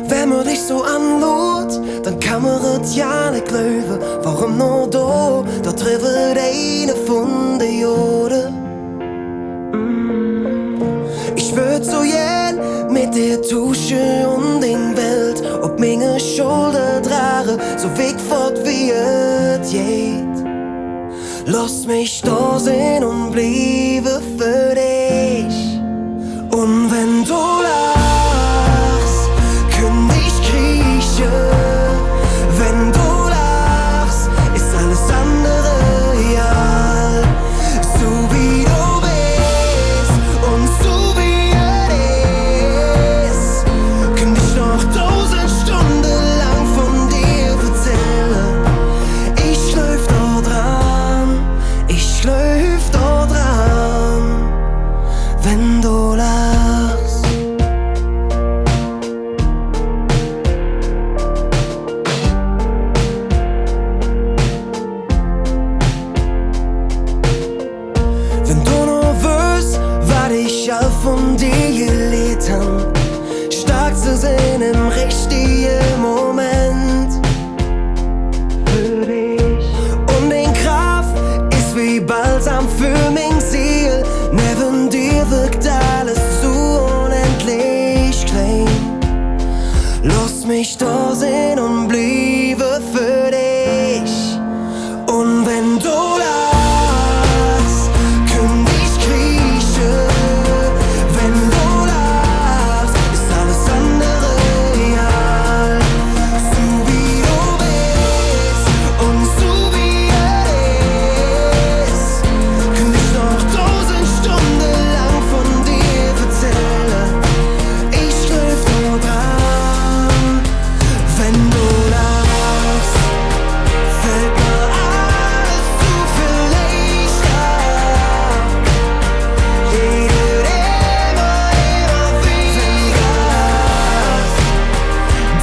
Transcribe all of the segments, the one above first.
Wenn man dich so anlot, dann kann man es ja nicht glauben. Warum nur da trifft eine von den Juden. Ich würd so gern mit dir tauschen und in Welt ob meine Schulter tragen, so weg fort wie es geht. Lass mich da sein und bleibe für dich. Und wenn du lachst, kann ich kriechen. Wenn du lachst, ist alles andere real. So wie du bist und so wie es ist, kann ich noch 1000 Stunden lang von dir erzählen. Ich läuf da dran, ich läuf da dran, wenn du lachst. Wenn du nur wüsst, was ich all von dir geliebt hab, stark zu sein im richtigen Moment. Für dich. Und den Kraft ist wie Balsam für mein Ziel. Neben dir wirkt alles zu unendlich klein. Lass mich da sein und bleibe für dich. Und wenn du lachst, kann ich kriechen. Wenn du lachst, ist alles andere real. So wie du bist und so wie es ist, kann ich noch 1000 Stunden lang von dir erzählen. Ich läuf da dran, wenn du lachst, fällt mir alles zu viel leichter. Redet immer weniger.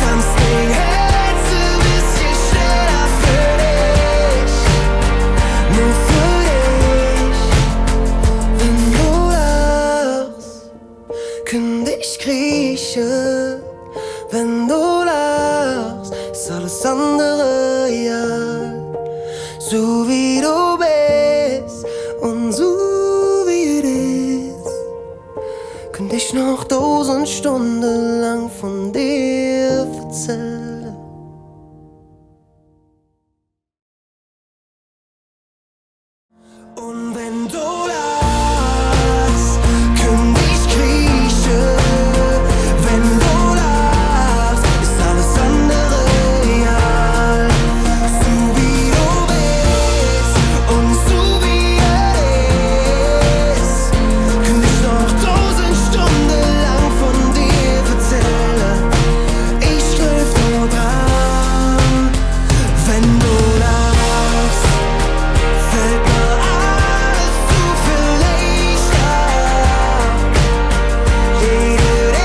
Tanzt mein Herz ein bisschen schneller für dich. Nur für dich. Wenn du lachst, kann ich kriechen. Wenn du lachst, ist alles andere real. So wie du bist und so wie es ist, könnte ich noch 1000 Stunden lang von dir erzählen. Und wenn du lachst, kann ich kriechen. Wenn du lachst, ist alles andere real. So wie du bist und so wie es ist, kann ich noch 1000 Stunden lang von dir erzählen. Ich läuf da dran, wenn du lachst, fällt mir alles zu viel leichter. Redet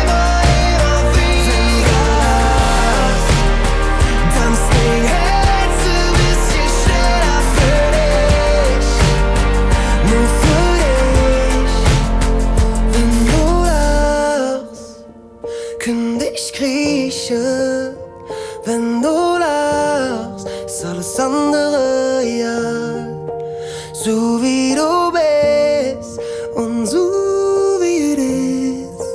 immer weniger. Tanzt mein Herz ein bisschen schneller für dich. Nur für dich. Wenn du lachst, kann ich kriechen. Wenn du lachst, ist alles andere real. So wie du bist und so wie es ist,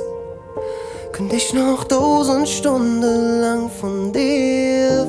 könnte ich noch 1000 Stunden lang von dir